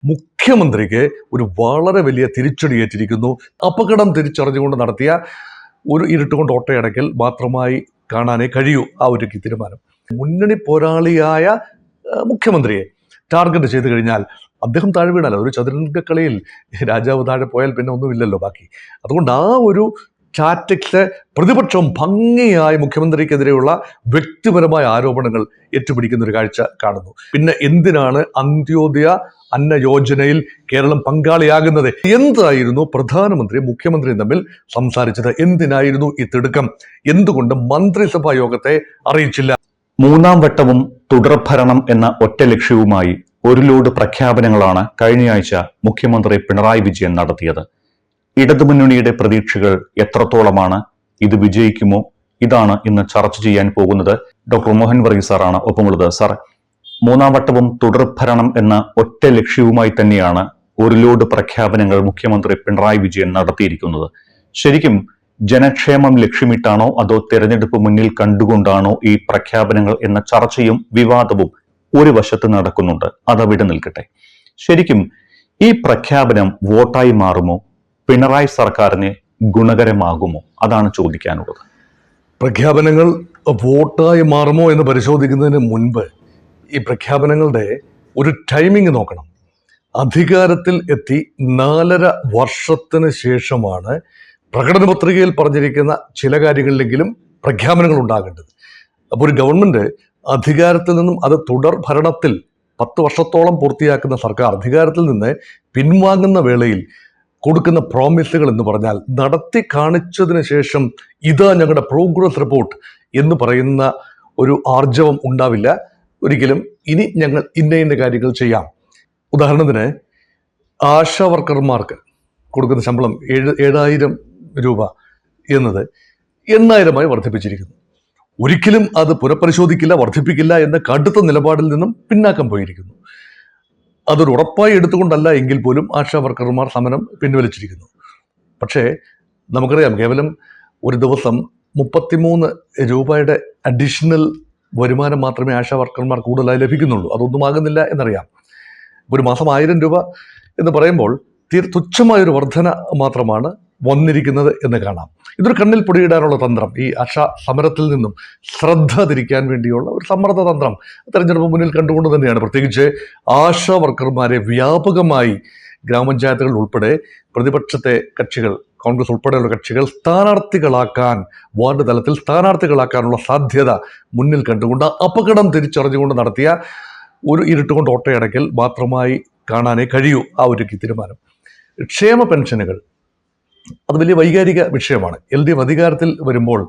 മുഖ്യമന്ത്രിക്ക് ഒരു വളരെ വലിയ തിരിച്ചടിയേറ്റിരിക്കുന്നു. അപകടം തിരിച്ചറിഞ്ഞുകൊണ്ട് നടത്തിയ ഒരു ഇരുട്ടുകൊണ്ട് ഓട്ടയടക്കൽ മാത്രമായി കാണാനേ കഴിയൂ ആ ഒരു തീരുമാനം. മുന്നണി പോരാളിയായ മുഖ്യമന്ത്രിയെ ടാർഗറ്റ് ചെയ്തു കഴിഞ്ഞാൽ അദ്ദേഹം താഴെ വീണല്ലോ. ഒരു ചതുരംഗക്കളിയിൽ രാജാവ് താഴെ പോയാൽ പിന്നെ ഒന്നുമില്ലല്ലോ ബാക്കി. അതുകൊണ്ട് ആ ഒരു ടാറ്റിക്സ് പ്രതിപക്ഷം ഭംഗിയായി മുഖ്യമന്ത്രിക്കെതിരെയുള്ള വ്യക്തിപരമായ ആരോപണങ്ങൾ ഏറ്റുപിടിക്കുന്ന ഒരു കാഴ്ച കാണുന്നു. പിന്നെ എന്തിനാണ് അന്ത്യോദയ അന്ന യോജനയിൽ കേരളം പങ്കാളിയാകുന്നത്? എന്തായിരുന്നു പ്രധാനമന്ത്രി മുഖ്യമന്ത്രിയും തമ്മിൽ സംസാരിച്ചത്? എന്തിനായിരുന്നു ഈ തിടുക്കം? എന്തുകൊണ്ട് മന്ത്രിസഭാ യോഗത്തെ അറിയിച്ചില്ല? മൂന്നാം വട്ടവും തുടർഭരണം എന്ന ഒറ്റ ലക്ഷ്യവുമായി ഒരു ലോഡ് പ്രഖ്യാപനങ്ങളാണ് കഴിഞ്ഞയാഴ്ച മുഖ്യമന്ത്രി പിണറായി വിജയൻ നടത്തിയത്. ഇടതുമുന്നണിയുടെ പ്രതീക്ഷകൾ എത്രത്തോളമാണ്? ഇത് വിജയിക്കുമോ? ഇതാണ് ഇന്ന് ചർച്ച ചെയ്യാൻ പോകുന്നത്. ഡോക്ടർ മോഹൻ വർഗീസ് സാറാണ് ഒപ്പമുള്ളത്. സാർ, മൂന്നാം വട്ടവും തുടർഭരണം എന്ന ഒറ്റ ലക്ഷ്യവുമായി തന്നെയാണ് ഒരു ലോഡ് പ്രഖ്യാപനങ്ങൾ മുഖ്യമന്ത്രി പിണറായി വിജയൻ നടത്തിയിരിക്കുന്നത്. ശരിക്കും ജനക്ഷേമം ലക്ഷ്യമിട്ടാണോ അതോ തെരഞ്ഞെടുപ്പ് മുന്നിൽ കണ്ടുകൊണ്ടാണോ ഈ പ്രഖ്യാപനങ്ങൾ എന്ന ചർച്ചയും വിവാദവും ഒരു വശത്ത് നടക്കുന്നുണ്ട്. അതവിടെ നിൽക്കട്ടെ. ശരിക്കും ഈ പ്രഖ്യാപനം വോട്ടായി മാറുമോ? പിണറായി സർക്കാരിന് ഗുണകരമാകുമോ? അതാണ് ചോദിക്കാനുള്ളത്. പ്രഖ്യാപനങ്ങൾ വോട്ടായി മാറുമോ എന്ന് പരിശോധിക്കുന്നതിന് മുൻപ് ഈ പ്രഖ്യാപനങ്ങളുടെ ഒരു ടൈമിംഗ് നോക്കണം. അധികാരത്തിൽ എത്തി 4.5 വർഷത്തിന് ശേഷമാണ് പ്രകടന പത്രികയിൽ പറഞ്ഞിരിക്കുന്ന ചില കാര്യങ്ങളിലെങ്കിലും പ്രഖ്യാപനങ്ങൾ ഉണ്ടാകേണ്ടത്. അപ്പോൾ ഒരു ഗവൺമെന്റ് അധികാരത്തിൽ നിന്നും അത് തുടർ ഭരണത്തിൽ 10 വർഷത്തോളം പൂർത്തിയാക്കുന്ന സർക്കാർ അധികാരത്തിൽ നിന്ന് പിൻവാങ്ങുന്ന വേളയിൽ കൊടുക്കുന്ന പ്രോമിസുകൾ എന്ന് പറഞ്ഞാൽ നടത്തി കാണിച്ചതിന് ശേഷം ഇതാ ഞങ്ങളുടെ പ്രോഗ്രസ് റിപ്പോർട്ട് എന്ന് പറയുന്ന ഒരു ആർജവം ഉണ്ടാവില്ല ഒരിക്കലും. ഇനി ഞങ്ങൾ ഇന്ന കാര്യങ്ങൾ ചെയ്യാം. ഉദാഹരണത്തിന് ആശാ വർക്കർമാർക്ക് കൊടുക്കുന്ന ശമ്പളം 7,000 രൂപ എന്നത് 8,000 വർദ്ധിപ്പിച്ചിരിക്കുന്നു. ഒരിക്കലും അത് പുനഃപരിശോധിക്കില്ല, വർദ്ധിപ്പിക്കില്ല എന്ന കടുത്ത നിലപാടിൽ നിന്നും പിന്നാക്കം പോയിരിക്കുന്നു. അതൊരു ഉറപ്പായി എടുത്തുകൊണ്ടല്ല എങ്കിൽ പോലും ആശാ വർക്കർമാർ സമരം പിൻവലിച്ചിരിക്കുന്നു. പക്ഷേ നമുക്കറിയാം, കേവലം ഒരു ദിവസം 33 രൂപയുടെ അഡീഷണൽ വരുമാനം മാത്രമേ ആശാ വർക്കർമാർ കൂടുതലായി ലഭിക്കുന്നുള്ളൂ. അതൊന്നും ആകുന്നില്ല എന്നറിയാം. ഒരു മാസം 1000 രൂപ എന്ന് പറയുമ്പോൾ തുച്ഛമായൊരു വർധന മാത്രമാണ് വന്നിരിക്കുന്നത് എന്ന് കാണാം. ഇതൊരു കണ്ണിൽ പൊടിയിടാനുള്ള തന്ത്രം, ഈ ആശാ സമരത്തിൽ നിന്നും ശ്രദ്ധ തിരിക്കാൻ വേണ്ടിയുള്ള ഒരു സമ്മർദ്ദ തന്ത്രം തെരഞ്ഞെടുപ്പ് മുന്നിൽ കണ്ടുകൊണ്ട് തന്നെയാണ്. പ്രത്യേകിച്ച് ആശാ വർക്കർമാരെ വ്യാപകമായി ഗ്രാമപഞ്ചായത്തുകൾ ഉൾപ്പെടെ പ്രതിപക്ഷത്തെ കക്ഷികൾ, കോൺഗ്രസ് ഉൾപ്പെടെയുള്ള കക്ഷികൾ സ്ഥാനാർത്ഥികളാക്കാൻ, വാർഡ് തലത്തിൽ സ്ഥാനാർത്ഥികളാക്കാനുള്ള സാധ്യത മുന്നിൽ കണ്ടുകൊണ്ട് അപകടം തിരിച്ചറിഞ്ഞുകൊണ്ട് നടത്തിയ ഒരു ഇരുട്ടുകൊണ്ട് ഓട്ടയടക്കൽ മാത്രമായി കാണാനേ കഴിയൂ ആ ഒരു തീരുമാനം. ക്ഷേമ പെൻഷനുകൾ അത് വലിയ വൈകാരിക വിഷയമാണ്. LDF അധികാരത്തിൽ വരുമ്പോൾ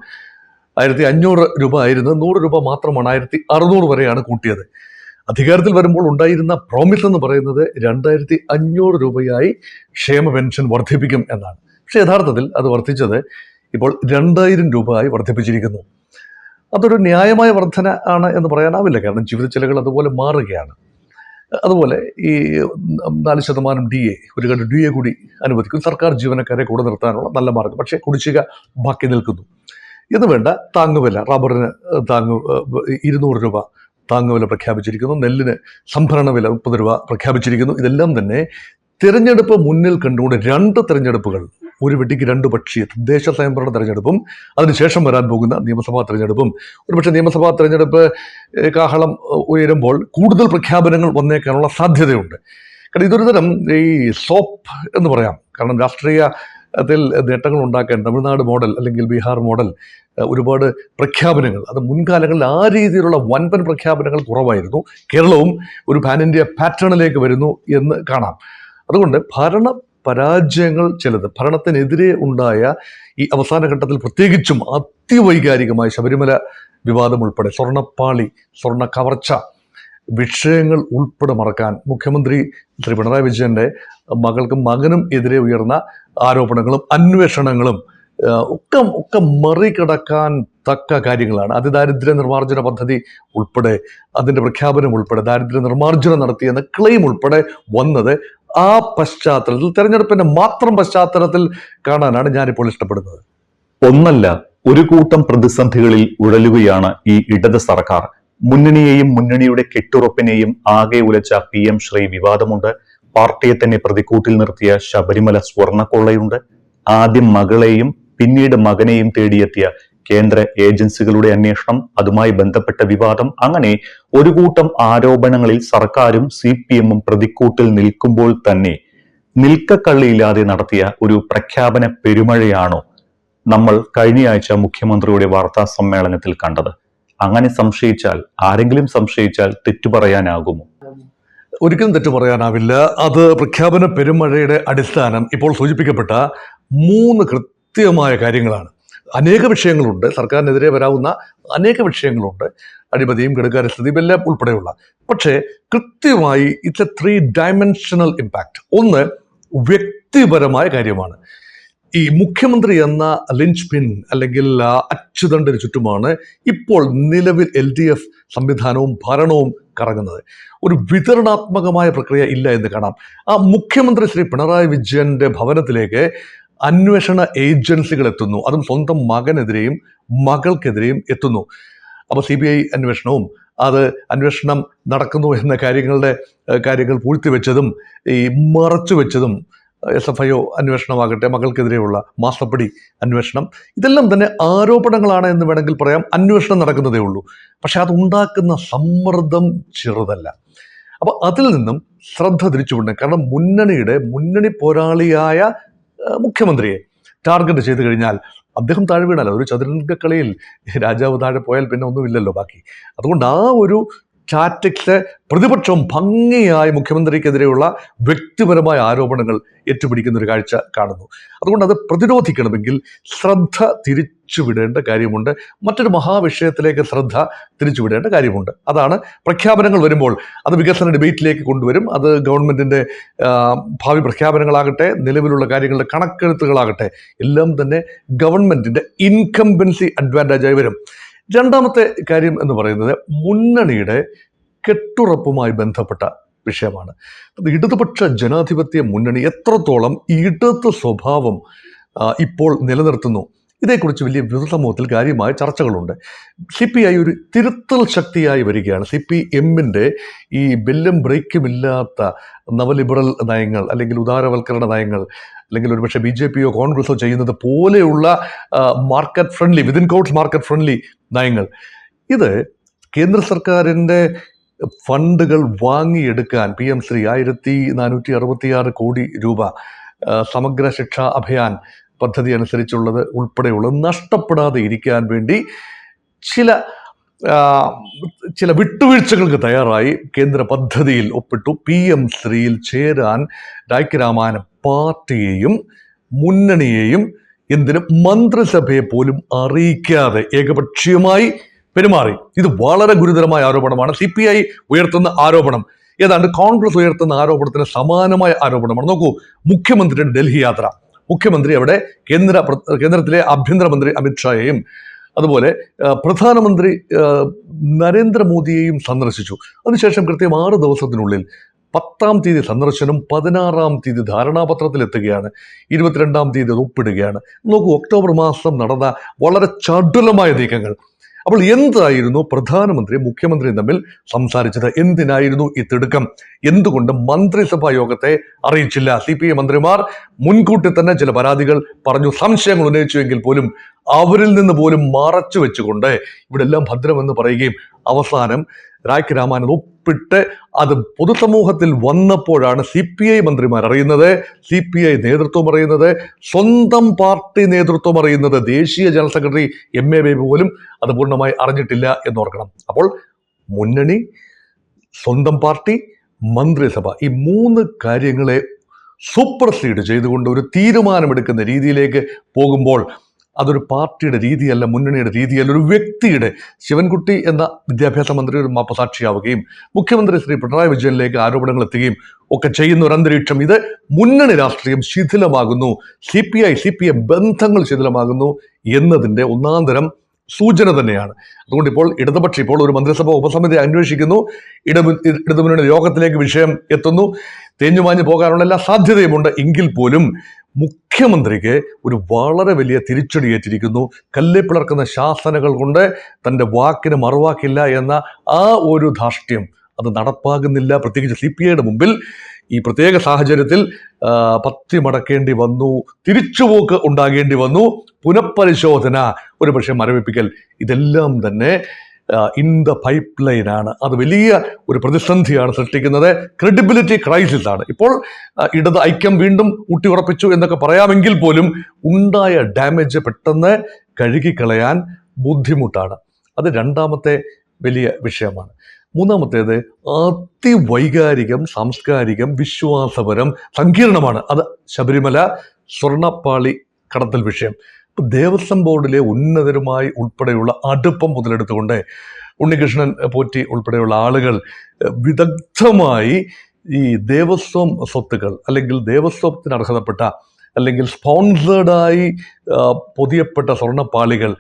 1,500 രൂപ ആയിരുന്നത് 100 രൂപ മാത്രമാണ് 1,600 വരെയാണ് കൂട്ടിയത്. അധികാരത്തിൽ വരുമ്പോൾ ഉണ്ടായിരുന്ന പ്രോമിസ് എന്ന് പറയുന്നത് 2,500 രൂപയായി ക്ഷേമ പെൻഷൻ വർദ്ധിപ്പിക്കും എന്നാണ്. പക്ഷെ യഥാർത്ഥത്തിൽ അത് വർദ്ധിച്ചത് ഇപ്പോൾ 2,000 രൂപയായി വർദ്ധിപ്പിച്ചിരിക്കുന്നു. അതൊരു ന്യായമായ വർധന ആണ് എന്ന് പറയാനാവില്ല. കാരണം ജീവിത ചെലവുകൾ അതുപോലെ മാറുകയാണ്. അതുപോലെ ഈ 4% DA, ഒരു കണ്ട് DA കൂടി അനുവദിക്കും. സർക്കാർ ജീവനക്കാരെ കൂടെ നിർത്താനുള്ള നല്ല മാർഗം. പക്ഷേ കുടിശ്ശിക ബാക്കി നിൽക്കുന്നു. ഇത് വേണ്ട താങ്ങുവില, റബ്ബറിന് 200 രൂപ താങ്ങുവില പ്രഖ്യാപിച്ചിരിക്കുന്നു. നെല്ലിന് സംഭരണ വില 30 രൂപ പ്രഖ്യാപിച്ചിരിക്കുന്നു. ഇതെല്ലാം തന്നെ തിരഞ്ഞെടുപ്പ് മുന്നിൽ കണ്ടുകൊണ്ട് 2 തിരഞ്ഞെടുപ്പുകൾ, ഒരു വെട്ടിക്ക് 2 പക്ഷി, തദ്ദേശ സ്വയംഭരണ തെരഞ്ഞെടുപ്പും അതിനുശേഷം വരാൻ പോകുന്ന നിയമസഭാ തെരഞ്ഞെടുപ്പും. ഒരുപക്ഷെ നിയമസഭാ തെരഞ്ഞെടുപ്പ് കാഹളം ഉയരുമ്പോൾ കൂടുതൽ പ്രഖ്യാപനങ്ങൾ വന്നേക്കാനുള്ള സാധ്യതയുണ്ട്. കാരണം ഇതൊരു തരം ഈ സോപ്പ് എന്ന് പറയാം. കാരണം രാഷ്ട്രീയത്തിൽ നേട്ടങ്ങൾ ഉണ്ടാക്കാൻ തമിഴ്നാട് മോഡൽ അല്ലെങ്കിൽ ബീഹാർ മോഡൽ ഒരുപാട് പ്രഖ്യാപനങ്ങൾ, അത് മുൻകാലങ്ങളിൽ ആ രീതിയിലുള്ള വൻപൻ പ്രഖ്യാപനങ്ങൾ കുറവായിരുന്നു. കേരളവും ഒരു പാൻ ഇന്ത്യ പാറ്റേണിലേക്ക് വരുന്നു എന്ന് കാണാം. അതുകൊണ്ട് ഭരണ പരാജയങ്ങൾ ചിലത്, ഭരണത്തിനെതിരെ ഉണ്ടായ ഈ അവസാന ഘട്ടത്തിൽ പ്രത്യേകിച്ചും അതിവൈകാരികമായ ശബരിമല വിവാദം ഉൾപ്പെടെ, സ്വർണ്ണപ്പാളി, സ്വർണ്ണ കവർച്ച വിഷയങ്ങൾ ഉൾപ്പെടെ മറക്കാൻ മുഖ്യമന്ത്രി ശ്രീ പിണറായി വിജയന്റെ മകൾക്കും മകനും എതിരെ ഉയർന്ന ആരോപണങ്ങളും അന്വേഷണങ്ങളും ഒക്കെ മറികടക്കാൻ തക്ക കാര്യങ്ങളാണ്. അതിദാരിദ്ര്യ നിർമ്മാർജ്ജന പദ്ധതി ഉൾപ്പെടെ, അതിൻ്റെ പ്രഖ്യാപനം ഉൾപ്പെടെ, ദാരിദ്ര്യ നിർമ്മാർജ്ജനം നടത്തിയെന്ന ക്ലെയിം ഉൾപ്പെടെ വന്നത് ആ പശ്ചാത്തലത്തിൽ, തെരഞ്ഞെടുപ്പിന്റെ മാത്രം പശ്ചാത്തലത്തിൽ കാണാനാണ് ഞാനിപ്പോൾ ഇഷ്ടപ്പെടുന്നത്. ഒന്നല്ല, ഒരു കൂട്ടം പ്രതിസന്ധികളിൽ ഉഴലുകയാണ് ഈ ഇടത് സർക്കാർ. മുന്നണിയെയും മുന്നണിയുടെ കെട്ടുറപ്പിനെയും ആകെ ഉലച്ച PM ശ്രീ വിവാദമുണ്ട്. പാർട്ടിയെ തന്നെ പ്രതിക്കൂട്ടിൽ നിർത്തിയ ശബരിമല സ്വർണ്ണക്കൊള്ളയുണ്ട്. ആദ്യം മകളെയും പിന്നീട് മകനെയും തേടിയെത്തിയ കേന്ദ്ര ഏജൻസികളുടെ അന്വേഷണം, അതുമായി ബന്ധപ്പെട്ട വിവാദം, അങ്ങനെ ഒരു കൂട്ടം ആരോപണങ്ങളിൽ സർക്കാരും CPM-ഉം പ്രതിക്കൂട്ടിൽ നിൽക്കുമ്പോൾ തന്നെ നിൽക്കക്കള്ളിയില്ലാതെ നടത്തിയ ഒരു പ്രഖ്യാപന പെരുമഴയാണോ നമ്മൾ കഴിഞ്ഞയാഴ്ച മുഖ്യമന്ത്രിയുടെ വാർത്താ സമ്മേളനത്തിൽ കണ്ടത്? അങ്ങനെ സംശയിച്ചാൽ, ആരെങ്കിലും സംശയിച്ചാൽ തെറ്റു പറയാനാകുമോ? ഒരിക്കലും തെറ്റു പറയാനാവില്ല. അത് പ്രഖ്യാപന പെരുമഴയുടെ അടിസ്ഥാനം ഇപ്പോൾ സൂചിപ്പിക്കപ്പെട്ട 3 കൃത്യമായ കാര്യങ്ങളാണ്. അനേക വിഷയങ്ങളുണ്ട്, സർക്കാരിനെതിരെ വരാവുന്ന അനേക വിഷയങ്ങളുണ്ട്, അഴിമതിയും കെടുകാര്യസ്ഥിതിയും എല്ലാം ഉൾപ്പെടെയുള്ള. പക്ഷേ കൃത്യമായി ഇറ്റ്സ് എ 3 ഡയമെൻഷണൽ ഇമ്പാക്ട്. ഒന്ന് വ്യക്തിപരമായ കാര്യമാണ്. ഈ മുഖ്യമന്ത്രി എന്ന ലിഞ്ച് പിൻ അല്ലെങ്കിൽ അച്ചുതണ്ടിന് ചുറ്റുമാണ് ഇപ്പോൾ നിലവിൽ LDF സംവിധാനവും ഭരണവും കറങ്ങുന്നത്. ഒരു വിതരണാത്മകമായ പ്രക്രിയ ഇല്ല എന്ന് കാണാം. ആ മുഖ്യമന്ത്രി ശ്രീ പിണറായി വിജയന്റെ ഭവനത്തിലേക്ക് അന്വേഷണ ഏജൻസികൾ എത്തുന്നു, അതും സ്വന്തം മകനെതിരെയും മകൾക്കെതിരെയും എത്തുന്നു. അപ്പോൾ CBI അന്വേഷണവും അത് അന്വേഷണം നടക്കുന്നു എന്ന കാര്യങ്ങൾ പൂഴ്ത്തിവെച്ചതും ഈ മറച്ചു വെച്ചതും, SFIO അന്വേഷണമാകട്ടെ, മകൾക്കെതിരെയുള്ള മാസപ്പടി അന്വേഷണം, ഇതെല്ലാം തന്നെ ആരോപണങ്ങളാണ് എന്ന് വേണമെങ്കിൽ പറയാം. അന്വേഷണം നടക്കുന്നതേ ഉള്ളൂ, പക്ഷെ അതുണ്ടാക്കുന്ന സമ്മർദ്ദം ചെറുതല്ല. അപ്പോൾ അതിൽ നിന്നും ശ്രദ്ധ തിരിച്ചുവിടണം. കാരണം മുന്നണി പോരാളിയായ മുഖ്യമന്ത്രിയെ ടാർഗറ്റ് ചെയ്ത് കഴിഞ്ഞാൽ അദ്ദേഹം താഴെ വീണല്ലോ. ഒരു ചതുരംഗ കളിയിൽ രാജാവ് താഴെ പോയാൽ പിന്നെ ഒന്നുമില്ലല്ലോ ബാക്കി. അതുകൊണ്ട് ആ ഒരു ടാറ്റിക്സ് പ്രതിപക്ഷം ഭംഗിയായി മുഖ്യമന്ത്രിക്കെതിരെയുള്ള വ്യക്തിപരമായ ആരോപണങ്ങൾ ഏറ്റുപിടിക്കുന്ന ഒരു കാഴ്ച കാണുന്നു. അതുകൊണ്ട് അത് പ്രതിരോധിക്കണമെങ്കിൽ ശ്രദ്ധ തിരിച്ചുവിടേണ്ട കാര്യമുണ്ട്. മറ്റൊരു മഹാവിഷയത്തിലേക്ക് ശ്രദ്ധ തിരിച്ചുവിടേണ്ട കാര്യമുണ്ട്. അതാണ് പ്രഖ്യാപനങ്ങൾ വരുമ്പോൾ അത് വികസന ഡിബേറ്റിലേക്ക് കൊണ്ടുവരും. അത് ഗവൺമെന്റിന്റെ ഭാവി പ്രഖ്യാപനങ്ങളാകട്ടെ, നിലവിലുള്ള കാര്യങ്ങളുടെ കണക്കെഴുത്തുകളാകട്ടെ, എല്ലാം തന്നെ ഗവൺമെന്റിന്റെ ഇൻകംബൻസി അഡ്വാൻറ്റേജായി വരും. രണ്ടാമത്തെ കാര്യം എന്ന് പറയുന്നത് മുന്നണിയുടെ കെട്ടുറപ്പുമായി ബന്ധപ്പെട്ട വിഷയമാണ്. ഇടതുപക്ഷ ജനാധിപത്യ മുന്നണി എത്രത്തോളം ഇടത് സ്വഭാവം ഇപ്പോൾ നിലനിർത്തുന്നു, ഇതേക്കുറിച്ച് വലിയ പൊതുസമൂഹത്തിൽ കാര്യമായ ചർച്ചകളുണ്ട്. CPI ഒരു തിരുത്തൽ ശക്തിയായി വരികയാണ്. CPM-ന്റെ ഈ ബെല്ലും ബ്രേക്കുമില്ലാത്ത നവലിബറൽ നയങ്ങൾ, അല്ലെങ്കിൽ ഉദാരവൽക്കരണ നയങ്ങൾ, അല്ലെങ്കിൽ ഒരുപക്ഷെ BJP-യോ കോൺഗ്രസോ ചെയ്യുന്നത് പോലെയുള്ള market friendly, within quotes market friendly നയങ്ങൾ, ഇത് കേന്ദ്ര സർക്കാരിൻ്റെ ഫണ്ടുകൾ വാങ്ങിയെടുക്കാൻ PM-ശ്രീ 1466 കോടി രൂപ സമഗ്ര ശിക്ഷാ അഭിയാൻ പദ്ധതി അനുസരിച്ചുള്ളത് ഉൾപ്പെടെയുള്ളത് നഷ്ടപ്പെടാതെ ഇരിക്കാൻ വേണ്ടി ചില വിട്ടുവീഴ്ചകൾക്ക് തയ്യാറായി കേന്ദ്ര പദ്ധതിയിൽ ഒപ്പിട്ടു. PM-ശ്രീയിൽ ചേരാൻ രാജ്യരാമാനം പാർട്ടിയെയും മുന്നണിയെയും എന്തിനും മന്ത്രിസഭയെ പോലും അറിയിക്കാതെ ഏകപക്ഷീയമായി പെരുമാറി. ഇത് വളരെ ഗുരുതരമായ ആരോപണമാണ്. CPI ഉയർത്തുന്ന ആരോപണം ഏതാണ്ട് കോൺഗ്രസ് ഉയർത്തുന്ന ആരോപണത്തിന് സമാനമായ ആരോപണമാണ്. നോക്കൂ, മുഖ്യമന്ത്രിയുടെ ഡൽഹി യാത്ര, മുഖ്യമന്ത്രി അവിടെ കേന്ദ്രത്തിലെ ആഭ്യന്തരമന്ത്രി അമിത്ഷായെയും അതുപോലെ പ്രധാനമന്ത്രി നരേന്ദ്രമോദിയെയും സന്ദർശിച്ചു. അതിനുശേഷം കൃത്യം 6 ദിവസത്തിനുള്ളിൽ 10-ാം തീയതി സന്ദർശനം, 16-ാം തീയതി ധാരണാപത്രത്തിലെത്തുകയാണ്, 22-ാം തീയതി അത് ഒപ്പിടുകയാണ്. നോക്കൂ, ഒക്ടോബർ മാസം നടന്ന വളരെ ചടുലമായ നീക്കങ്ങൾ. അപ്പോൾ എന്തായിരുന്നു പ്രധാനമന്ത്രി മുഖ്യമന്ത്രിയും തമ്മിൽ സംസാരിച്ചത്? എന്തിനായിരുന്നു ഈ തിടുക്കം? എന്തുകൊണ്ട് മന്ത്രിസഭാ യോഗത്തെ അറിയിച്ചില്ല? CPI മന്ത്രിമാർ മുൻകൂട്ടി തന്നെ ചില പരാതികൾ പറഞ്ഞു, സംശയങ്ങൾ ഉന്നയിച്ചുവെങ്കിൽ പോലും അവരിൽ നിന്ന് പോലും മറച്ചു വെച്ചുകൊണ്ട് ഇവിടെ എല്ലാം ഭദ്രമെന്ന് പറയുകയും അവസാനം രാജ്യരാമാനം ഒപ്പിട്ട് അത് പൊതുസമൂഹത്തിൽ വന്നപ്പോഴാണ് CPI മന്ത്രിമാർ അറിയുന്നത്, CPI നേതൃത്വം അറിയുന്നത്, സ്വന്തം പാർട്ടി നേതൃത്വം അറിയുന്നത്. ദേശീയ ജനറൽ സെക്രട്ടറി MA ബേബി പോലും അത് പൂർണ്ണമായി അറിഞ്ഞിട്ടില്ല എന്നോർക്കണം. അപ്പോൾ മുന്നണി, സ്വന്തം പാർട്ടി, മന്ത്രിസഭ, ഈ 3 കാര്യങ്ങളെ സൂപ്പർസീഡ് ചെയ്തുകൊണ്ട് ഒരു തീരുമാനമെടുക്കുന്ന രീതിയിലേക്ക് പോകുമ്പോൾ അതൊരു പാർട്ടിയുടെ രീതിയല്ല, മുന്നണിയുടെ രീതിയല്ല, ഒരു വ്യക്തിയുടെ, ശിവൻകുട്ടി എന്ന വിദ്യാഭ്യാസ മന്ത്രി ഒരു മാപ്പസാക്ഷിയാവുകയും മുഖ്യമന്ത്രി ശ്രീ പിണറായി വിജയനിലേക്ക് ആരോപണങ്ങൾ എത്തുകയും ഒക്കെ ചെയ്യുന്ന ഒരു അന്തരീക്ഷം. ഇത് മുന്നണി രാഷ്ട്രീയം ശിഥിലമാകുന്നു, CPI-CPM ബന്ധങ്ങൾ ശിഥിലമാകുന്നു എന്നതിൻ്റെ ഒന്നാന്തരം സൂചന തന്നെയാണ്. അതുകൊണ്ട് ഇപ്പോൾ ഒരു മന്ത്രിസഭാ ഉപസമിതി അന്വേഷിക്കുന്നു, ഇടതുമുന്നണി യോഗത്തിലേക്ക് വിഷയം എത്തുന്നു, തേഞ്ഞുമാഞ്ഞു പോകാനുള്ള എല്ലാ സാധ്യതയുമുണ്ട്. എങ്കിൽ പോലും മുഖ്യമന്ത്രിക്ക് ഒരു വളരെ വലിയ തിരിച്ചടിയേറ്റിരിക്കുന്നു. കല്ലെ പിളർക്കുന്ന ശാസനകൾ കൊണ്ട് തൻ്റെ വാക്കിന് മറുവാക്കില്ല എന്ന ആ ഒരു ധാർഷ്ട്യം അത് നടപ്പാകുന്നില്ല. പ്രത്യേകിച്ച് CPI-യുടെ മുമ്പിൽ ഈ പ്രത്യേക സാഹചര്യത്തിൽ പത്തി മടക്കേണ്ടി വന്നു, തിരിച്ചുപോക്ക് ഉണ്ടാകേണ്ടി വന്നു, പുനഃപരിശോധന, ഒരുപക്ഷെ മരവിപ്പിക്കൽ, ഇതെല്ലാം തന്നെ ഇൻ ദ പൈപ്പ് ലൈനാണ്. അത് വലിയ ഒരു പ്രതിസന്ധിയാണ് സൃഷ്ടിക്കുന്നത്. ക്രെഡിബിലിറ്റി ക്രൈസിസ് ആണ്. ഇപ്പോൾ ഇടത് ഐക്യം വീണ്ടും ഊട്ടിയുറപ്പിച്ചു എന്നൊക്കെ പറയാമെങ്കിൽ പോലും ഉണ്ടായ ഡാമേജ് പെട്ടെന്ന് കഴുകിക്കളയാൻ ബുദ്ധിമുട്ടാണ്. അത് രണ്ടാമത്തെ വലിയ വിഷയമാണ്. മൂന്നാമത്തേത് അതിവൈകാരികം, സാംസ്കാരികം, വിശ്വാസപരം, സങ്കീർണമാണ്. അത് ശബരിമല സ്വർണ്ണപ്പാളി കടത്തൽ വിഷയം. ദേവസ്വം ബോർഡിലെ ഉന്നതരുമായി ഉൾപ്പെടെയുള്ള അടുപ്പം മുതലെടുത്തുകൊണ്ട് ഉണ്ണികൃഷ്ണൻ പോറ്റി ഉൾപ്പെടെയുള്ള ആളുകൾ വിദഗ്ധമായി ഈ ദേവസ്വം സ്വത്തുക്കൾ അല്ലെങ്കിൽ ദേവസ്വത്തിന് അർഹതപ്പെട്ട അല്ലെങ്കിൽ സ്പോൺസേർഡായി പൊതിയപ്പെട്ട സ്വർണ്ണപ്പാളികൾ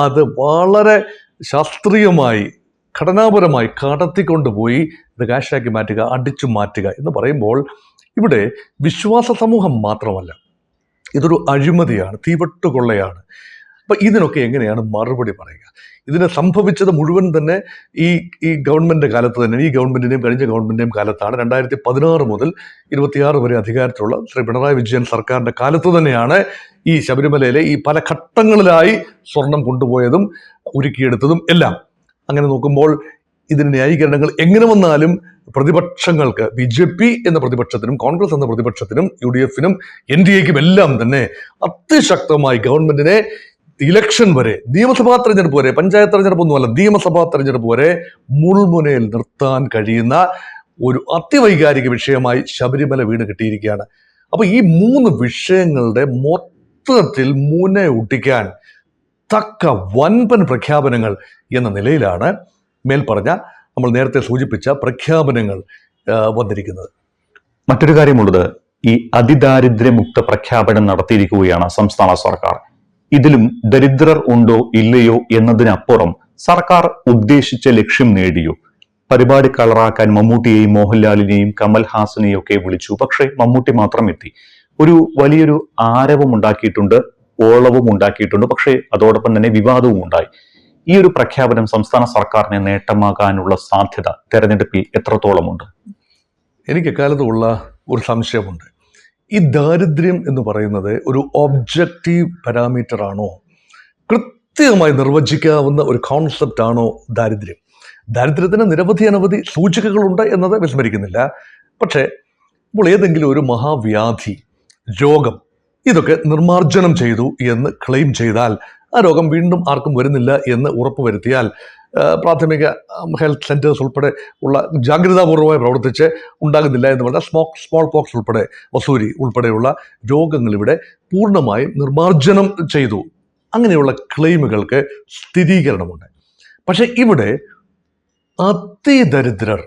അത് വളരെ ശാസ്ത്രീയമായി ഘടനാപരമായി കടത്തിക്കൊണ്ടുപോയി ഇത് കാശാക്കി മാറ്റുക, അടിച്ചു മാറ്റുക എന്ന് പറയുമ്പോൾ ഇവിടെ വിശ്വാസ സമൂഹം മാത്രമല്ല, ഇതൊരു അഴിമതിയാണ്, തീവട്ടുകൊള്ളയാണ്. അപ്പം ഇതിനൊക്കെ എങ്ങനെയാണ് മറുപടി പറയുക? ഇതിന് സംഭവിച്ചത് മുഴുവൻ തന്നെ ഈ ഗവൺമെൻറ് കാലത്ത് തന്നെ, ഈ ഗവൺമെൻറ്റിൻ്റെയും കഴിഞ്ഞ ഗവൺമെൻറ്റിൻ്റെയും കാലത്താണ്. 2016 മുതൽ 26 വരെ അധികാരത്തിലുള്ള ശ്രീ പിണറായി വിജയൻ സർക്കാരിൻ്റെ കാലത്ത് തന്നെയാണ് ഈ ശബരിമലയിലെ ഈ പല ഘട്ടങ്ങളിലായി സ്വർണം കൊണ്ടുപോയതും ഉരുക്കിയെടുത്തതും എല്ലാം. അങ്ങനെ നോക്കുമ്പോൾ ഇതിന് ന്യായീകരണങ്ങൾ എങ്ങനെ വന്നാലും പ്രതിപക്ഷങ്ങൾക്ക്, BJP എന്ന പ്രതിപക്ഷത്തിനും കോൺഗ്രസ് എന്ന പ്രതിപക്ഷത്തിനും UDF-നും NDA-ക്കും എല്ലാം തന്നെ അതിശക്തമായി ഗവൺമെന്റിനെ ഇലക്ഷൻ വരെ, നിയമസഭാ തെരഞ്ഞെടുപ്പ് വരെ, പഞ്ചായത്ത് തെരഞ്ഞെടുപ്പൊന്നുമല്ല, നിയമസഭാ തെരഞ്ഞെടുപ്പ് വരെ മുൾമുനയിൽ നിർത്താൻ കഴിയുന്ന ഒരു അതിവൈകാരിക വിഷയമായി ശബരിമല വീട് കിട്ടിയിരിക്കുകയാണ്. അപ്പൊ ഈ 3 വിഷയങ്ങളുടെ മൊത്തത്തിൽ മുനയൊട്ടിക്കാൻ തക്ക വൻപൻ പ്രഖ്യാപനങ്ങൾ എന്ന നിലയിലാണ് മേൽപ്പറഞ്ഞ നമ്മൾ നേരത്തെ സൂചിപ്പിച്ച പ്രഖ്യാപനങ്ങൾ വന്നിരിക്കുന്നത്. മറ്റൊരു കാര്യമുള്ളത്, ഈ അതിദാരിദ്ര്യമുക്ത പ്രഖ്യാപനം നടത്തിയിരിക്കുകയാണ് സംസ്ഥാന സർക്കാർ. ഇതിലും ദരിദ്രർ ഉണ്ടോ ഇല്ലയോ എന്നതിനപ്പുറം സർക്കാർ ഉദ്ദേശിച്ച ലക്ഷ്യം നേടിയോ? പരിപാടി കളറാക്കാൻ മമ്മൂട്ടിയെയും മോഹൻലാലിനെയും കമൽഹാസനെയും ഒക്കെ വിളിച്ചു. പക്ഷേ മമ്മൂട്ടി മാത്രം എത്തി. ഒരു വലിയൊരു ആരവം ഉണ്ടാക്കിയിട്ടുണ്ട്, ഓളവും ഉണ്ടാക്കിയിട്ടുണ്ട്. പക്ഷേ അതോടൊപ്പം തന്നെ വിവാദവും ഉണ്ടായി. ഈ ഒരു പ്രഖ്യാപനം സംസ്ഥാന സർക്കാരിന് നേട്ടമാകാനുള്ള സാധ്യത തെരഞ്ഞെടുപ്പിൽ എത്രത്തോളമുണ്ട്? എനിക്ക് എക്കാലത്തുള്ള ഒരു സംശയമുണ്ട്. ഈ ദാരിദ്ര്യം എന്ന് പറയുന്നത് ഒരു ഒബ്ജക്റ്റീവ് പാരാമീറ്റർ ആണോ? കൃത്യമായി നിർവചിക്കാവുന്ന ഒരു കോൺസെപ്റ്റ് ആണോ ദാരിദ്ര്യം? ദാരിദ്ര്യത്തിന് അനവധി സൂചികകളുണ്ട് എന്നത് വിസ്മരിക്കുന്നില്ല. പക്ഷേ ഇപ്പോൾ ഏതെങ്കിലും ഒരു മഹാവ്യാധി, രോഗം, ഇതൊക്കെ നിർമ്മാർജ്ജനം ചെയ്തു എന്ന് ക്ലെയിം ചെയ്താൽ, ആ രോഗം വീണ്ടും ആർക്കും വരുന്നില്ല എന്ന് ഉറപ്പുവരുത്തിയാൽ, പ്രാഥമിക ഹെൽത്ത് സെൻറ്റേഴ്സ് ഉൾപ്പെടെ ഉള്ള ജാഗ്രതാപൂർവമായി പ്രവർത്തിച്ച് ഉണ്ടാകുന്നില്ല എന്ന് പറഞ്ഞാൽ സ്മോൾ പോക്സ് ഉൾപ്പെടെ, വസൂരി ഉൾപ്പെടെയുള്ള രോഗങ്ങൾ ഇവിടെ പൂർണ്ണമായും നിർമ്മാർജ്ജനം ചെയ്തു, അങ്ങനെയുള്ള ക്ലെയിമുകൾക്ക് സ്ഥിരീകരണമുണ്ട്. പക്ഷെ ഇവിടെ അതിദരിദ്രർ,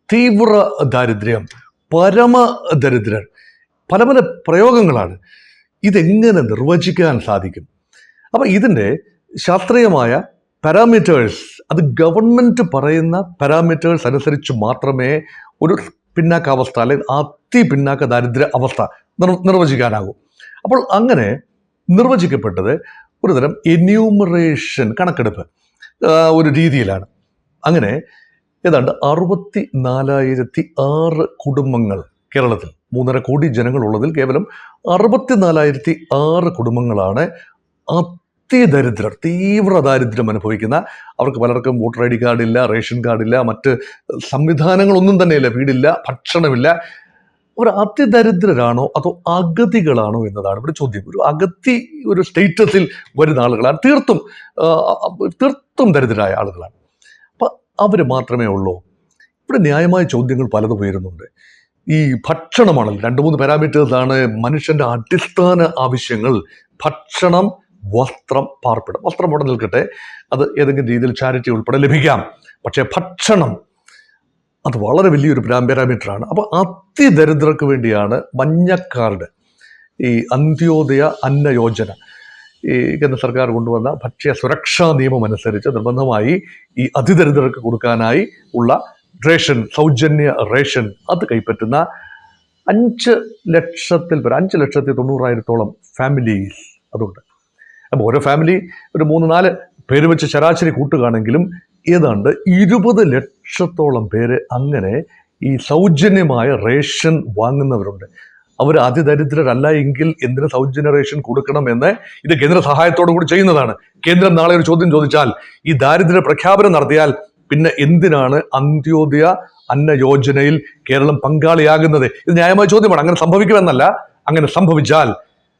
തീവ്ര ദാരിദ്ര്യം, പരമദരിദ്രർ, പല പല പ്രയോഗങ്ങളാണ്. ഇതെങ്ങനെ നിർവചിക്കാൻ സാധിക്കും? അപ്പം ഇതിൻ്റെ ശാസ്ത്രീയമായ പാരാമീറ്റേഴ്സ്, അത് ഗവൺമെൻറ് പറയുന്ന പാരാമീറ്റേഴ്സ് അനുസരിച്ച് മാത്രമേ ഒരു പിന്നാക്കാവസ്ഥ അല്ലെങ്കിൽ അതിപിന്നാക്ക ദാരിദ്ര്യ അവസ്ഥ നിർവചിക്കാനാകൂ. അപ്പോൾ അങ്ങനെ നിർവചിക്കപ്പെട്ടത് ഒരുതരം എന്യൂമറേഷൻ, കണക്കെടുപ്പ് ഒരു രീതിയിലാണ്. അങ്ങനെ ഏതാണ്ട് 64,006 കുടുംബങ്ങൾ കേരളത്തിൽ, 3.5 കോടി ജനങ്ങളുള്ളതിൽ കേവലം 64,006 കുടുംബങ്ങളാണ് അതിദരിദ്രർ, തീവ്ര ദാരിദ്ര്യം അനുഭവിക്കുന്ന. അവർക്ക് പലർക്കും വോട്ടർ ID കാർഡില്ല, റേഷൻ കാർഡില്ല, മറ്റ് സംവിധാനങ്ങളൊന്നും തന്നെയില്ല, വീടില്ല, ഭക്ഷണമില്ല. ഒരു അതിദരിദ്രരാണോ അതോ അഗതികളാണോ എന്നതാണ് ഇവിടെ ചോദ്യം. ഒരു അഗതി ഒരു സ്റ്റേറ്റസിൽ വരുന്ന ആളുകളാണ്, തീർത്തും ദരിദ്രരായ ആളുകളാണ്. അപ്പം അവർ മാത്രമേ ഉള്ളൂ. ഇവിടെ ന്യായമായ ചോദ്യങ്ങൾ പലതും ഉയരുന്നുണ്ട്. ഈ ഭക്ഷണമാണല്ലോ 2-3 പാരാമീറ്റേഴ്സാണ് മനുഷ്യൻ്റെ അടിസ്ഥാന ആവശ്യങ്ങൾ. ഭക്ഷണം, വസ്ത്രം, പാർപ്പിടം. വസ്ത്രം അവിടെ നിൽക്കട്ടെ, അത് ഏതെങ്കിലും രീതിയിൽ ചാരിറ്റി ഉൾപ്പെടെ ലഭിക്കാം. പക്ഷേ ഭക്ഷണം അത് വളരെ വലിയൊരു പാരാമീറ്ററാണ്. അപ്പോൾ അതിദരിദ്രർക്ക് വേണ്ടിയാണ് മഞ്ഞ കാർഡ്, ഈ അന്ത്യോദയ അന്ന യോജന, ഈ കേന്ദ്ര സർക്കാർ കൊണ്ടുവന്ന ഭക്ഷ്യ സുരക്ഷാ നിയമം അനുസരിച്ച് നിർബന്ധമായി ഈ അതിദരിദ്രർക്ക് കൊടുക്കാനായി ഉള്ള റേഷൻ, സൗജന്യ റേഷൻ, അത് കൈപ്പറ്റുന്ന 5,90,000 ഫാമിലീസ് അതുണ്ട്. അപ്പോൾ ഓരോ ഫാമിലി ഒരു 3-4 പേര് വെച്ച് ശരാശരി കൂട്ടുകയാണെങ്കിലും ഏതാണ്ട് 20 ലക്ഷത്തോളം പേര് അങ്ങനെ ഈ സൗജന്യമായ റേഷൻ വാങ്ങുന്നവരുണ്ട്. അവർ അതിദരിദ്രരല്ല എങ്കിൽ എന്തിന് സൗജന്യ റേഷൻ കൊടുക്കണമെന്ന് ഇത് കേന്ദ്ര സഹായത്തോടു കൂടി ചെയ്യുന്നതാണ്. കേന്ദ്രം നാളെ ഒരു ചോദ്യം ചോദിച്ചാൽ, ഈ ദാരിദ്ര്യ പ്രഖ്യാപനം നടത്തിയാൽ പിന്നെ എന്തിനാണ് അന്ത്യോദയ അന്ന യോജനയിൽ കേരളം പങ്കാളിയാകുന്നത്? ഇത് ന്യായമായ ചോദ്യമാണ്. അങ്ങനെ സംഭവിക്കുമെന്നല്ല, അങ്ങനെ സംഭവിച്ചാൽ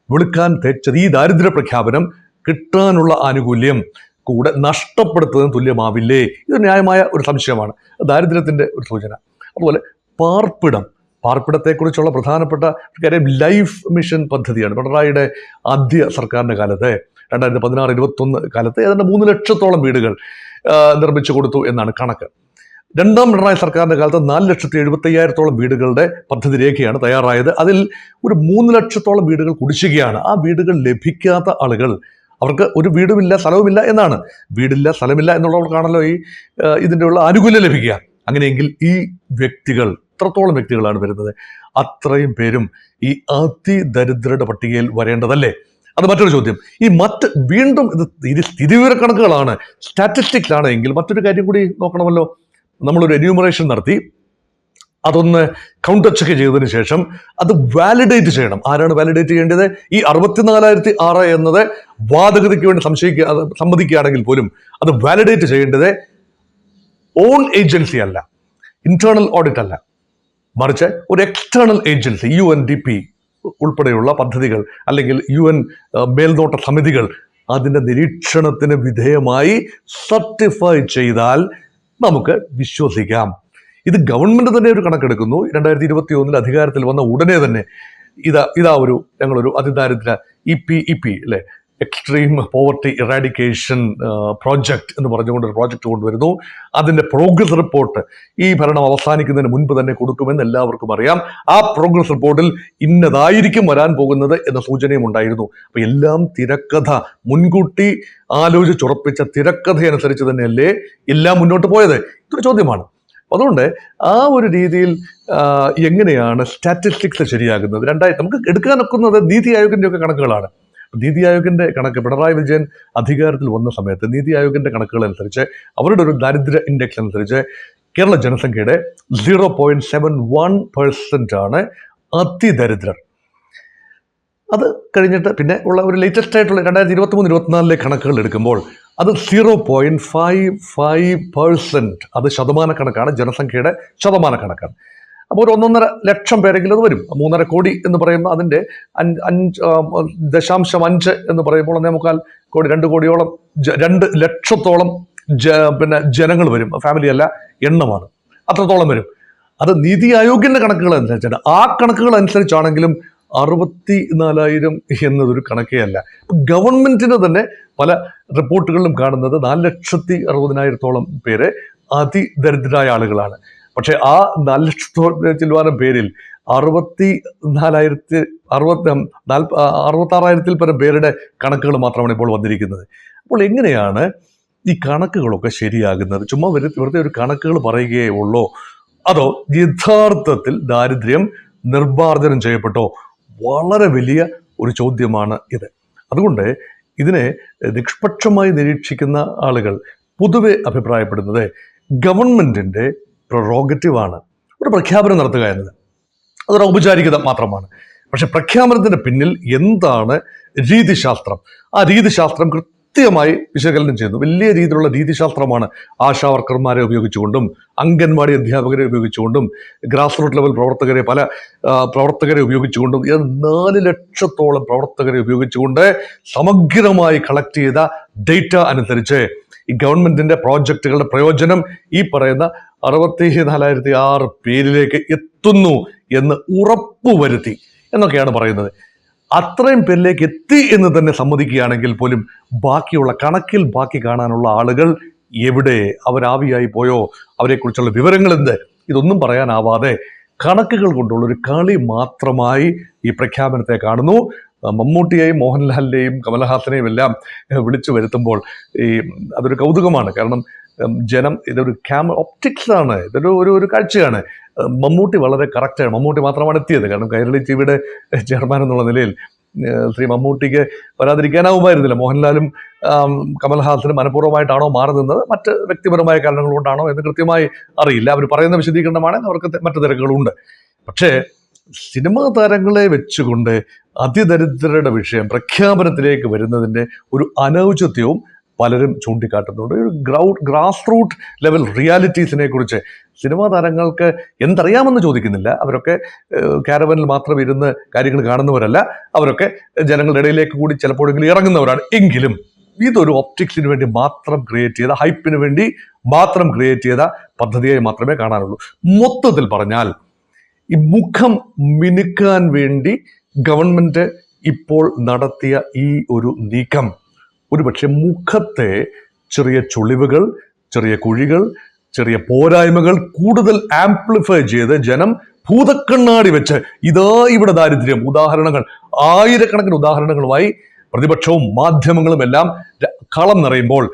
വെളുക്കാൻ തെച്ചത് ഈ ദാരിദ്ര്യ പ്രഖ്യാപനം കിട്ടാനുള്ള ആനുകൂല്യം കൂടെ നഷ്ടപ്പെടുത്തുന്നതിന് തുല്യമാവില്ലേ? ഇത് ന്യായമായ ഒരു സംശയമാണ്, ദാരിദ്ര്യത്തിന്റെ ഒരു സൂചന. അതുപോലെ പാർപ്പിടത്തെക്കുറിച്ചുള്ള പ്രധാനപ്പെട്ട കാര്യം ലൈഫ് മിഷൻ പദ്ധതിയാണ്. പിണറായിയുടെ ആദ്യ സർക്കാരിൻ്റെ കാലത്ത് 2016-21 കാലത്ത് ഏതാണ്ട് 3 ലക്ഷത്തോളം വീടുകൾ നിർമ്മിച്ചു കൊടുത്തു എന്നാണ് കണക്ക്. രണ്ടാം പിണറായി സർക്കാരിൻ്റെ കാലത്ത് 4,75,000-ഓളം വീടുകളുടെ പദ്ധതി രേഖയാണ് തയ്യാറായത്. അതിൽ ഒരു 3 ലക്ഷത്തോളം വീടുകൾ കുടിശ്ശികയാണ്. ആ വീടുകൾ ലഭിക്കാത്ത ആളുകൾ, അവർക്ക് ഒരു വീടുമില്ല സ്ഥലവുമില്ല എന്നാണ്. വീടില്ല സ്ഥലമില്ല എന്നുള്ളവർക്കാണല്ലോ ഇതിൻ്റെ ഉള്ള ആനുകൂല്യം ലഭിക്കുക. അങ്ങനെയെങ്കിൽ ഈ വ്യക്തികൾ, എത്രത്തോളം വ്യക്തികളാണ് വരുന്നത്? അത്രയും പേരും ഈ അതിദരിദ്രരുടെ പട്ടികയിൽ വരേണ്ടതല്ലേ? അത് മറ്റൊരു ചോദ്യം. വീണ്ടും ഇത് സ്ഥിതിവിവരക്കണക്കുകളാണ്, സ്റ്റാറ്റിസ്റ്റിക്സ് ആണ് എങ്കിൽ മറ്റൊരു കാര്യം കൂടി നോക്കണമല്ലോ. നമ്മളൊരു എന്യൂമറേഷൻ നടത്തി അതൊന്ന് കൗണ്ടർ ചെക്ക് ചെയ്തതിന് ശേഷം അത് വാലിഡേറ്റ് ചെയ്യണം. ആരാണ് വാലിഡേറ്റ് ചെയ്യേണ്ടത്? ഈ 64,006 എന്നത് വാദഗതിക്ക് വേണ്ടി സമ്മതിക്കുകയാണെങ്കിൽ പോലും അത് വാലിഡേറ്റ് ചെയ്യേണ്ടത് ഓൺ ഏജൻസി അല്ല, ഇന്റേണൽ ഓഡിറ്റ് അല്ല, മറിച്ച് ഒരു എക്സ്റ്റേണൽ ഏജൻസി, UNDP ഉൾപ്പെടെയുള്ള പദ്ധതികൾ അല്ലെങ്കിൽ UN മേൽനോട്ട സമിതികൾ അതിൻ്റെ നിരീക്ഷണത്തിന് വിധേയമായി സർട്ടിഫൈ ചെയ്താൽ നമുക്ക് വിശ്വസിക്കാം. ഇത് ഗവൺമെന്റ് തന്നെ ഒരു കണക്കെടുക്കുന്നു. 2021 അധികാരത്തിൽ വന്ന ഉടനെ തന്നെ ഞങ്ങളൊരു അതിദാരിദ്ര്യ EPEP അല്ലെ, എക്സ്ട്രീം പോവർട്ടി ഇറാഡിക്കേഷൻ പ്രോജക്റ്റ് എന്ന് പറഞ്ഞുകൊണ്ടൊരു പ്രോജക്റ്റ് കൊണ്ടുവരുന്നു. അതിൻ്റെ പ്രോഗ്രസ് റിപ്പോർട്ട് ഈ ഭരണം അവസാനിക്കുന്നതിന് മുൻപ് തന്നെ കൊടുക്കുമെന്ന് എല്ലാവർക്കും അറിയാം. ആ പ്രോഗ്രസ് റിപ്പോർട്ടിൽ ഇന്നതായിരിക്കും വരാൻ പോകുന്നത് എന്ന സൂചനയും ഉണ്ടായിരുന്നു. അപ്പോൾ എല്ലാം തിരക്കഥ, മുൻകൂട്ടി ആലോചിച്ചുറപ്പിച്ച തിരക്കഥ അനുസരിച്ച് തന്നെയല്ലേ എല്ലാം മുന്നോട്ട് പോയത്? ഇതൊരു ചോദ്യമാണ്. അതുകൊണ്ട് ആ ഒരു രീതിയിൽ എങ്ങനെയാണ് സ്റ്റാറ്റിസ്റ്റിക്സ് ശരിയാകുന്നത്? നമുക്ക് എടുക്കാനൊക്കുന്നത് നീതി ആയോഗിൻ്റെ ഒക്കെ കണക്കുകളാണ്. നീതി ആയോഗിന്റെ കണക്ക്, പിണറായി വിജയൻ അധികാരത്തിൽ വന്ന സമയത്ത് നീതി ആയോഗിന്റെ കണക്കുകൾ അനുസരിച്ച്, അവരുടെ ഒരു ദാരിദ്ര്യ ഇൻഡെക്സ് അനുസരിച്ച് കേരള ജനസംഖ്യയുടെ 0.71% ആണ് അതിദരിദ്രർ. അത് കഴിഞ്ഞിട്ട് പിന്നെ ഉള്ള ഒരു ലേറ്റസ്റ്റ് ആയിട്ടുള്ള 2023-24 കണക്കുകൾ എടുക്കുമ്പോൾ അത് 0.55%. അത് ശതമാന കണക്കാണ്, ജനസംഖ്യയുടെ ശതമാന കണക്കാണ്. അപ്പോൾ ഒരു 1.5 ലക്ഷം പേരെങ്കിലും അത് വരും. 3.5 കോടി എന്ന് പറയുമ്പോൾ അതിൻ്റെ 5.5 എന്ന് പറയുമ്പോൾ 1.25 കോടി, 2 കോടിയോളം 2 ലക്ഷത്തോളം ജനങ്ങൾ വരും. ഫാമിലി അല്ല, എണ്ണമാണ്, അത്രത്തോളം വരും. അത് നീതി ആയോഗിന്റെ കണക്കുകൾ അനുസരിച്ചാണ്. ആ കണക്കുകൾ അനുസരിച്ചാണെങ്കിലും 64,000 എന്നതൊരു കണക്കേ അല്ല. ഗവൺമെന്റിന് തന്നെ പല റിപ്പോർട്ടുകളിലും കാണുന്നത് 4,60,000-ഓളം പേര് അതിദരിദ്രരായ ആളുകളാണ്. പക്ഷെ ആ 4 ലക്ഷത്തോളം പേരിൽ 66,000 പരം പേരുടെ കണക്കുകൾ മാത്രമാണ് ഇപ്പോൾ വന്നിരിക്കുന്നത്. അപ്പോൾ എങ്ങനെയാണ് ഈ കണക്കുകളൊക്കെ ശരിയാകുന്നത്? ചുമ്മാ വെറുതെ ഒരു കണക്കുകൾ പറയുകയേ ഉള്ളോ, അതോ യഥാർത്ഥത്തിൽ ദാരിദ്ര്യം നിർമ്മാർജ്ജനം ചെയ്യപ്പെട്ടോ? വളരെ വലിയ ഒരു ചോദ്യമാണ് ഇത്. അതുകൊണ്ട് ഇതിനെ നിഷ്പക്ഷമായി നിരീക്ഷിക്കുന്ന ആളുകൾ പൊതുവെ അഭിപ്രായപ്പെടുന്നത് ഗവൺമെന്റിന്റെ പ്രൊറോഗറ്റീവാണ് ഒരു പ്രഖ്യാപനം നടത്തുക എന്നത്. അതൊരു ഔപചാരികത മാത്രമാണ്. പക്ഷെ പ്രഖ്യാപനത്തിന് പിന്നിൽ എന്താണ് രീതിശാസ്ത്രം? ആ രീതിശാസ്ത്രം കൃത്യമായി വിശകലനം ചെയ്യുന്നു. വലിയ രീതിയിലുള്ള രീതിശാസ്ത്രമാണ്. ആശാ വർക്കർമാരെ ഉപയോഗിച്ചുകൊണ്ടും അംഗൻവാടി അധ്യാപകരെ ഉപയോഗിച്ചുകൊണ്ടും ഗ്രാസ് റൂട്ട് ലെവൽ പല പ്രവർത്തകരെ ഉപയോഗിച്ചുകൊണ്ടും 4 ലക്ഷത്തോളം പ്രവർത്തകരെ ഉപയോഗിച്ചുകൊണ്ട് സമഗ്രമായി കളക്ട് ചെയ്ത ഡേറ്റ അനുസരിച്ച് ഈ ഗവൺമെന്റിന്റെ പ്രോജക്റ്റുകളുടെ പ്രയോജനം ഈ പറയുന്ന 64,006 പേരിലേക്ക് എത്തുന്നു എന്ന് ഉറപ്പുവരുത്തി എന്നൊക്കെയാണ് പറയുന്നത്. അത്രയും പേരിലേക്ക് എത്തി എന്ന് തന്നെ സമ്മതിക്കുകയാണെങ്കിൽ പോലും ബാക്കിയുള്ള കണക്കിൽ ബാക്കി കാണാനുള്ള ആളുകൾ എവിടെ? അവരാവിയായി പോയോ? അവരെക്കുറിച്ചുള്ള വിവരങ്ങൾ എന്ത്? ഇതൊന്നും പറയാനാവാതെ കണക്കുകൾ കൊണ്ടുള്ള ഒരു കളി മാത്രമായി ഈ പ്രഖ്യാപനത്തെ കാണുന്നു. മമ്മൂട്ടിയെയും മോഹൻലാലിനെയും കമലഹാസനെയും എല്ലാം വിളിച്ചു വരുത്തുമ്പോൾ അതൊരു കൗതുകമാണ്. കാരണം ജനം ഇതൊരു ഒപ്റ്റിക്സ് ആണ്, ഇതൊരു കാഴ്ചയാണ്. മമ്മൂട്ടി വളരെ കറക്റ്റാണ്. മമ്മൂട്ടി മാത്രമാണ് എത്തിയത്. കാരണം കൈരളി ടിവിയുടെ ചെയർമാൻ എന്നുള്ള നിലയിൽ ശ്രീ മമ്മൂട്ടിക്ക് വരാതിരിക്കാനാവുമായിരുന്നില്ല. മോഹൻലാലും കമൽഹാസനും മനഃപൂർവ്വമായിട്ടാണോ മാറി നിന്നത്, മറ്റ് വ്യക്തിപരമായ കാരണങ്ങൾ കൊണ്ടാണോ എന്ന് കൃത്യമായി അറിയില്ല. അവർ പറയുന്ന വിശദീകരണമാണ്, അവർക്ക് മറ്റു തിരക്കുകളുണ്ട്. പക്ഷേ സിനിമാ താരങ്ങളെ വെച്ചുകൊണ്ട് അതിദരിദ്രരുടെ വിഷയം പ്രഖ്യാപനത്തിലേക്ക് വരുന്നതിൻ്റെ ഒരു അനൗചിത്യവും പലരും ചൂണ്ടിക്കാട്ടുന്നുണ്ട്. ഒരു ഗ്രാസ് റൂട്ട് ലെവൽ റിയാലിറ്റീസിനെ കുറിച്ച് സിനിമാ താരങ്ങൾക്ക് എന്തറിയാമെന്ന് ചോദിക്കുന്നില്ല. അവരൊക്കെ കാരവനിൽ മാത്രം ഇരുന്ന് കാര്യങ്ങൾ കാണുന്നവരല്ല. അവരൊക്കെ ജനങ്ങളുടെ ഇടയിലേക്ക് കൂടി ചിലപ്പോഴെങ്കിലും ഇറങ്ങുന്നവരാണ്. എങ്കിലും ഇതൊരു ഒപ്റ്റിക്സിന് വേണ്ടി മാത്രം ക്രിയേറ്റ് ചെയ്ത, ഹൈപ്പിന് വേണ്ടി മാത്രം ക്രിയേറ്റ് ചെയ്ത പദ്ധതിയായി മാത്രമേ കാണാനുള്ളൂ. മൊത്തത്തിൽ പറഞ്ഞാൽ ഈ മുഖം മിനുക്കാൻ വേണ്ടി ഗവൺമെന്റ് ഇപ്പോൾ നടത്തിയ ഈ ഒരു നീക്കം ഒരുപക്ഷെ മുഖത്തെ ചെറിയ ചുളിവുകൾ, ചെറിയ കുഴികൾ, ചെറിയ പോരായ്മകൾ കൂടുതൽ ആംപ്ലിഫൈ ചെയ്ത് ജനം ഭൂതക്കണ്ണാടി വെച്ച് ഇതാ ഇവിടെ ദാരിദ്ര്യം, ഉദാഹരണങ്ങൾ ആയിരക്കണക്കിന് ഉദാഹരണങ്ങളുമായി പ്രതിപക്ഷവും മാധ്യമങ്ങളും എല്ലാം കളം നിറയുമ്പോൾ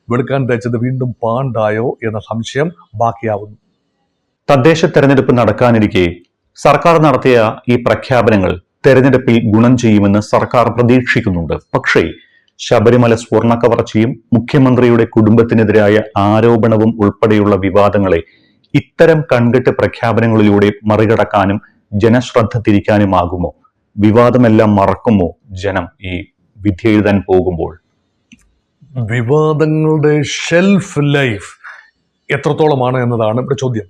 വെളുക്കാൻ തേച്ചത് വീണ്ടും പാണ്ടായോ എന്ന സംശയം ബാക്കിയാവുന്നു. തദ്ദേശ തെരഞ്ഞെടുപ്പ് നടക്കാനിരിക്കെ സർക്കാർ നടത്തിയ ഈ പ്രഖ്യാപനങ്ങൾ തെരഞ്ഞെടുപ്പിൽ ഗുണം ചെയ്യുമെന്ന് സർക്കാർ പ്രതീക്ഷിക്കുന്നുണ്ട്. പക്ഷേ ശബരിമല സ്വർണ്ണക്കവർച്ചയും മുഖ്യമന്ത്രിയുടെ കുടുംബത്തിനെതിരായ ആരോപണവും ഉൾപ്പെടെയുള്ള വിവാദങ്ങളെ ഇത്തരം കൺകെട്ട് പ്രഖ്യാപനങ്ങളിലൂടെ മറികടക്കാനും ജനശ്രദ്ധ തിരിക്കാനുമാകുമോ? വിവാദമെല്ലാം മറക്കുമോ ജനം ഈ വിധി എഴുതാൻ പോകുമ്പോൾ? വിവാദങ്ങളുടെ ഷെൽഫ് ലൈഫ് എത്രത്തോളമാണ് എന്നതാണ് ഇവിടെ ചോദ്യം.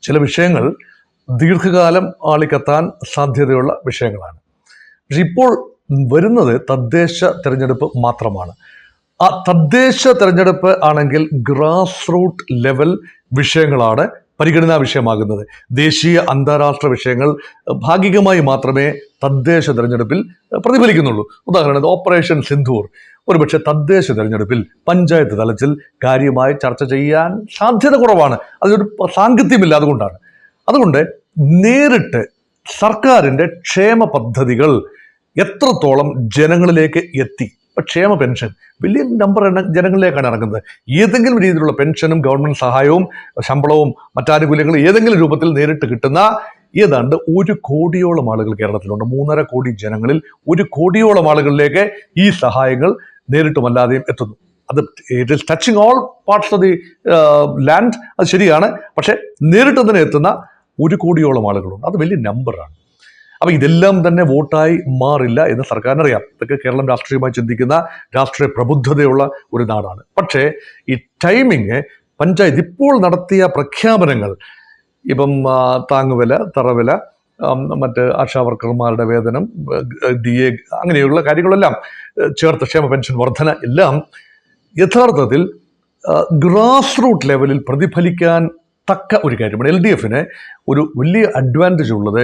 ചില വിഷയങ്ങൾ ദീർഘകാലം ആളിക്കത്താൻ സാധ്യതയുള്ള വിഷയങ്ങളാണ്. പക്ഷെ ഇപ്പോൾ വരുന്നത് തദ്ദേശ തെരഞ്ഞെടുപ്പ് മാത്രമാണ്. ആ തദ്ദേശ തെരഞ്ഞെടുപ്പ് ആണെങ്കിൽ ഗ്രാസ് റൂട്ട് ലെവൽ വിഷയങ്ങളാണ് പരിഗണനാ വിഷയമാകുന്നത്. ദേശീയ അന്താരാഷ്ട്ര വിഷയങ്ങൾ ഭാഗികമായി മാത്രമേ തദ്ദേശ തെരഞ്ഞെടുപ്പിൽ പ്രതിഫലിക്കുന്നുള്ളൂ. ഉദാഹരണത്തിന് ഓപ്പറേഷൻ സിന്ധൂർ ഒരുപക്ഷെ തദ്ദേശ തെരഞ്ഞെടുപ്പിൽ പഞ്ചായത്ത് തലത്തിൽ കാര്യമായി ചർച്ച ചെയ്യാൻ സാധ്യത കുറവാണ്. അതൊരു സാങ്കത്യമില്ല. അതുകൊണ്ട് നേരിട്ട് സർക്കാരിൻ്റെ ക്ഷേമ പദ്ധതികൾ എത്രത്തോളം ജനങ്ങളിലേക്ക് എത്തി. ക്ഷേമ പെൻഷൻ വലിയ നമ്പർ ജനങ്ങളിലേക്കാണ് ഇറങ്ങുന്നത്. ഏതെങ്കിലും രീതിയിലുള്ള പെൻഷനും ഗവൺമെന്റ് സഹായവും ശമ്പളവും മറ്റാനുകൂല്യങ്ങളും ഏതെങ്കിലും രൂപത്തിൽ നേരിട്ട് കിട്ടുന്ന ഏതാണ്ട് 1 കോടിയോളം ആളുകൾ കേരളത്തിലുണ്ട്. 3.5 കോടി ജനങ്ങളിൽ 1 കോടിയോളം ആളുകളിലേക്ക് ഈ സഹായങ്ങൾ നേരിട്ടുമല്ലാതെയും എത്തുന്നു. അത് it is touching all parts of the land. അത് ശരിയാണ്. പക്ഷെ നേരിട്ട് തന്നെ എത്തുന്ന 1 കോടിയോളം ആളുകളുണ്ട്. അത് വലിയ നമ്പറാണ്. അപ്പം ഇതെല്ലാം തന്നെ വോട്ടായി മാറില്ല എന്ന് സർക്കാരിനറിയാം. ഇതൊക്കെ കേരളം രാഷ്ട്രീയമായി ചിന്തിക്കുന്ന, രാഷ്ട്രീയ പ്രബുദ്ധതയുള്ള ഒരു നാടാണ്. പക്ഷേ ഈ ടൈമിങ് പഞ്ചായത്ത് ഇപ്പോൾ നടത്തിയ പ്രഖ്യാപനങ്ങൾ, ഇപ്പം താങ്ങുവില, തറവില, മറ്റ് ആശാവർക്കർമാരുടെ വേതനം, DA അങ്ങനെയുള്ള കാര്യങ്ങളെല്ലാം ചേർത്ത് ക്ഷേമ പെൻഷൻ വർധന എല്ലാം യഥാർത്ഥത്തിൽ ഗ്രാസ് റൂട്ട് ലെവലിൽ പ്രതിഫലിക്കാൻ തക്ക ഒരു കാര്യമാണ്. LDFന് ഒരു വലിയ അഡ്വാൻറ്റേജ് ഉള്ളത്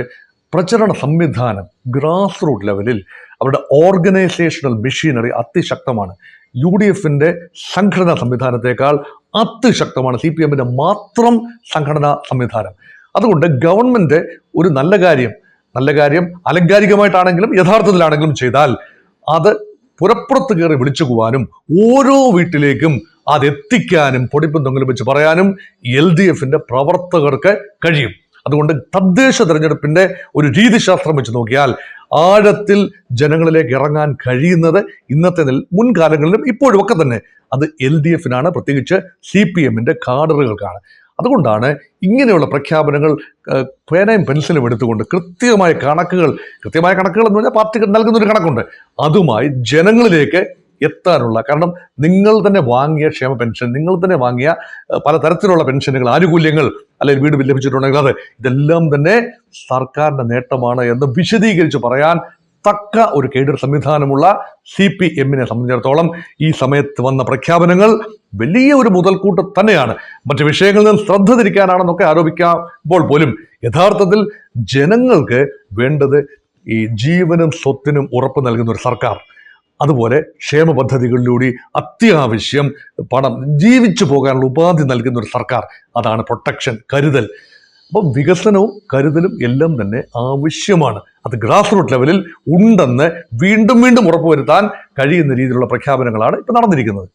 പ്രചരണ സംവിധാനം ഗ്രാസ് റൂട്ട് ലെവലിൽ അവരുടെ ഓർഗനൈസേഷണൽ മെഷീനറി അതിശക്തമാണ്. UDFന്റെ സംഘടനാ സംവിധാനത്തെക്കാൾ അതിശക്തമാണ് CPMന്റെ മാത്രം സംഘടനാ സംവിധാനം. അതുകൊണ്ട് ഗവൺമെന്റ് ഒരു നല്ല കാര്യം അലങ്കാരികമായിട്ടാണെങ്കിലും യഥാർത്ഥത്തിലാണെങ്കിലും ചെയ്താൽ അത് പുറപ്പുറത്ത് കയറി വിളിച്ചു പോകാനും ഓരോ വീട്ടിലേക്കും അതെത്തിക്കാനും പൊടിപ്പും തൊങ്ങലും വെച്ച് പറയാനും LDFന്റെ പ്രവർത്തകർക്ക് കഴിയും. അതുകൊണ്ട് തദ്ദേശ തെരഞ്ഞെടുപ്പിന്റെ ഒരു രീതിശാസ്ത്രം വെച്ച് നോക്കിയാൽ ആഴത്തിൽ ജനങ്ങളിലേക്ക് ഇറങ്ങാൻ കഴിയുന്നത് ഇന്നത്തെ മുൻകാലങ്ങളിലും ഇപ്പോഴും ഒക്കെ തന്നെ അത് LDFനാണ്, പ്രത്യേകിച്ച് CPMന്റെ കാഡറുകൾക്കാണ്. അതുകൊണ്ടാണ് ഇങ്ങനെയുള്ള പ്രഖ്യാപനങ്ങൾ പേനയും പെൻസിലും എടുത്തുകൊണ്ട് കൃത്യമായ കണക്കുകൾ എന്ന് പറഞ്ഞാൽ പാർട്ടികൾ നൽകുന്നൊരു കണക്കുണ്ട്, അതുമായി ജനങ്ങളിലേക്ക് എത്താനുള്ള. കാരണം നിങ്ങൾ തന്നെ വാങ്ങിയ ക്ഷേമ പെൻഷൻ, നിങ്ങൾ തന്നെ വാങ്ങിയ പലതരത്തിലുള്ള പെൻഷനുകൾ, ആനുകൂല്യങ്ങൾ, അല്ലെങ്കിൽ വീട് ലഭിച്ചിട്ടുണ്ടെങ്കിൽ ഇതെല്ലാം തന്നെ സർക്കാരിന്റെ നേട്ടമാണ് എന്ന് വിശദീകരിച്ച് പറയാൻ തക്ക ഒരു കേഡർ സംവിധാനമുള്ള CPMനെ സംബന്ധിച്ചിടത്തോളം ഈ സമയത്ത് വന്ന പ്രഖ്യാപനങ്ങൾ വലിയ ഒരു മുതൽക്കൂട്ട് തന്നെയാണ്. മറ്റു വിഷയങ്ങളിൽ നിന്ന് ശ്രദ്ധ തിരിക്കാനാണെന്നൊക്കെ ആരോപിക്കുമ്പോൾ പോലും യഥാർത്ഥത്തിൽ ജനങ്ങൾക്ക് വേണ്ടത് ഈ ജീവനും സ്വത്തിനും ഉറപ്പ് നൽകുന്ന ഒരു സർക്കാർ, അതുപോലെ ക്ഷേമ പദ്ധതികളിലൂടെ അത്യാവശ്യം പണം, ജീവിച്ചു പോകാനുള്ള ഉപാധി നൽകുന്ന ഒരു സർക്കാർ. അതാണ് പ്രൊട്ടക്ഷൻ, കരുതൽ. അപ്പം വികസനവും കരുതലും എല്ലാം തന്നെ ആവശ്യമാണ്. അത് ഗ്രാസ് റൂട്ട് ലെവലിൽ ഉണ്ടെന്ന് വീണ്ടും ഉറപ്പുവരുത്താൻ കഴിയുന്ന രീതിയിലുള്ള പ്രഖ്യാപനങ്ങളാണ് ഇപ്പം നടന്നിരിക്കുന്നത്.